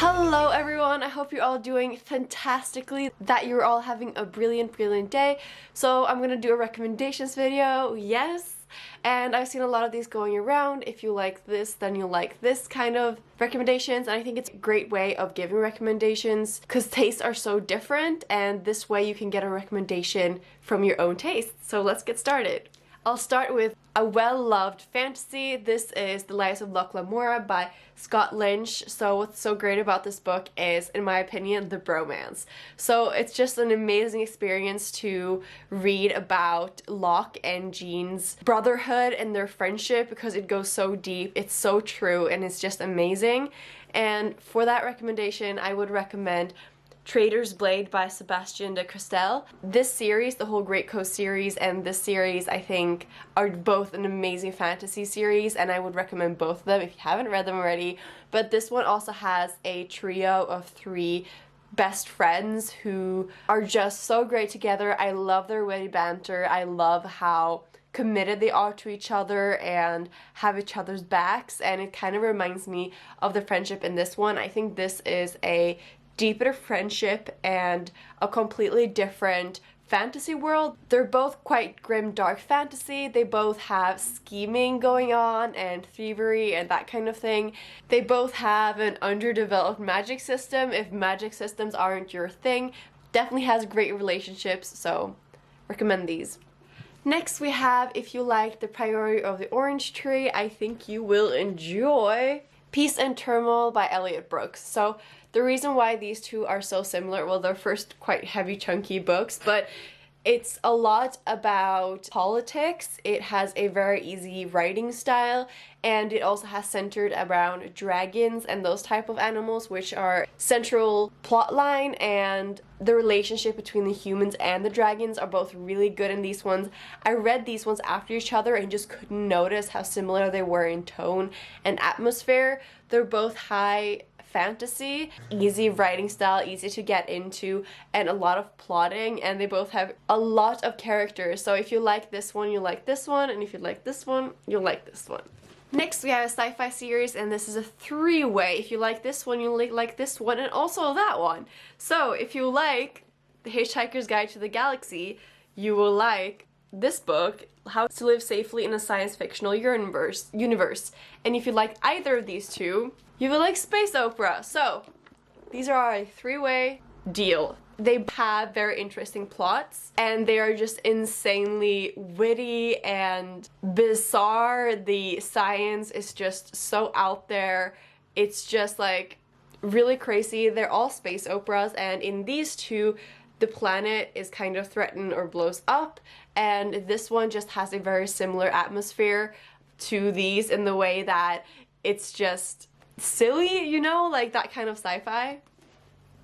Hello everyone, I hope you're all doing fantastically, that you're all having a brilliant day. So I'm gonna do a recommendations video, yes, and I've seen a lot of these going around. If you like this, then you'll like this kind of recommendations, and I think it's a great way of giving recommendations because tastes are so different, and this way you can get a recommendation from your own taste. So let's get started. I'll start with a well-loved fantasy. This is The Lives of Locke Lamora by Scott Lynch. So what's so great about this book is, in my opinion, the bromance. So it's just an amazing experience to read about Locke and Jean's brotherhood and their friendship because it goes so deep, it's so true, and it's just amazing. And for that recommendation, I would recommend Traitor's Blade by Sebastian de Cristel. This series, the whole Great Coast series, and this series, I think, are both an amazing fantasy series, and I would recommend both of them if you haven't read them already. But this one also has a trio of 3 best friends who are just so great together. I love their witty banter. I love how committed they are to each other and have each other's backs, and it kind of reminds me of the friendship in this one. I think this is a deeper friendship and a completely different fantasy world. They're both quite grim, dark fantasy. They both have scheming going on and thievery and that kind of thing. They both have an underdeveloped magic system. If magic systems aren't your thing, definitely has great relationships, so recommend these. Next we have If You Like the Priority of the Orange Tree, I think you will enjoy Peace and Turmoil by Elliot Brooks. So the reason why these two are so similar, well, they're first quite heavy, chunky books, but it's a lot about politics. It has a very easy writing style, and it also has centered around dragons and those type of animals, which are central plot line, and the relationship between the humans and the dragons are both really good in these ones. I read these ones after each other and just couldn't notice how similar they were in tone and atmosphere. They're both high fantasy, easy writing style, easy to get into, and a lot of plotting, and they both have a lot of characters. So if you like this one, you'll like this one, and if you like this one, you'll like this one. Next we have a sci-fi series, and this is a 3-way. If you like this one, you'll like this one, and also that one. So if you like The Hitchhiker's Guide to the Galaxy, you will like this book, How to Live Safely in a Science Fictional Universe. And if you like either of these two, you will like space opera. So these are a 3-way deal. They have very interesting plots, and they are just insanely witty and bizarre. The science is just so out there. It's just like really crazy. They're all space operas, and in these two, the planet is kind of threatened or blows up, and this one just has a very similar atmosphere to these in the way that it's just silly, you know, like that kind of sci-fi.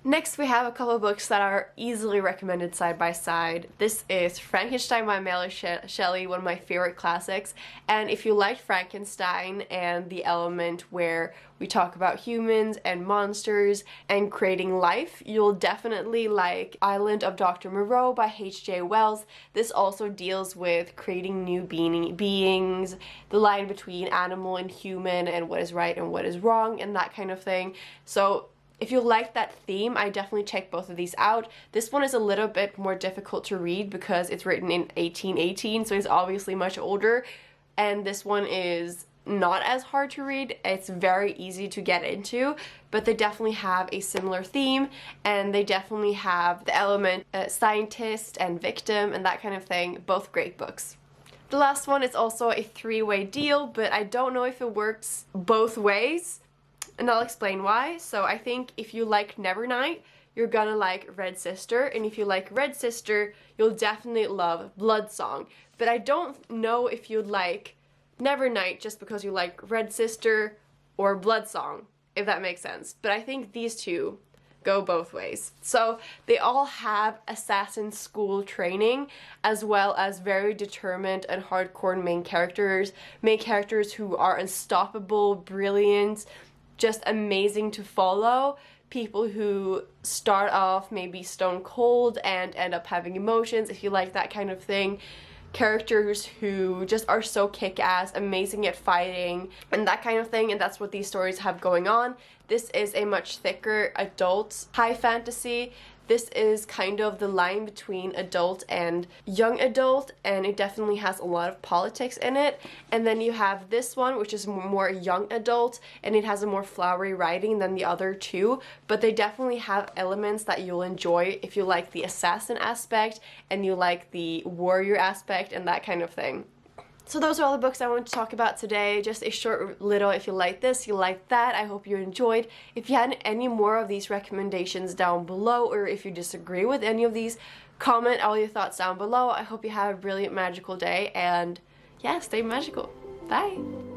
Next we have a couple of books that are easily recommended side by side. This is Frankenstein by Mary Shelley, one of my favorite classics, and if you like Frankenstein and the element where we talk about humans and monsters and creating life, you'll definitely like Island of Dr. Moreau by H.G. Wells. This also deals with creating new beings, the line between animal and human, and what is right and what is wrong, and that kind of thing. So if you like that theme, I definitely check both of these out. This one is a little bit more difficult to read because it's written in 1818, so it's obviously much older, and this one is not as hard to read. It's very easy to get into, but they definitely have a similar theme, and they definitely have the element scientist and victim and that kind of thing. Both great books. The last one is also a 3-way deal, but I don't know if it works both ways, and I'll explain why. So I think if you like Nevernight, you're gonna like Red Sister, and if you like Red Sister, you'll definitely love Bloodsong. But I don't know if you'd like Nevernight just because you like Red Sister or Bloodsong, if that makes sense. But I think these two go both ways. So they all have assassin school training, as well as very determined and hardcore main characters who are unstoppable, brilliant, just amazing to follow. People who start off maybe stone cold and end up having emotions. If you like that kind of thing, characters who just are so kick-ass, amazing at fighting, and that kind of thing, and that's what these stories have going on. This is a much thicker adult high fantasy. This is kind of the line between adult and young adult, and it definitely has a lot of politics in it. And then you have this one, which is more young adult, and it has a more flowery writing than the other two, but they definitely have elements that you'll enjoy if you like the assassin aspect and you like the warrior aspect and that kind of thing. So those are all the books I wanted to talk about today. Just a short little, if you like this, you like that. I hope you enjoyed. If you had any more of these recommendations down below, or if you disagree with any of these, comment all your thoughts down below. I hope you have a brilliant magical day, and yeah, stay magical. Bye!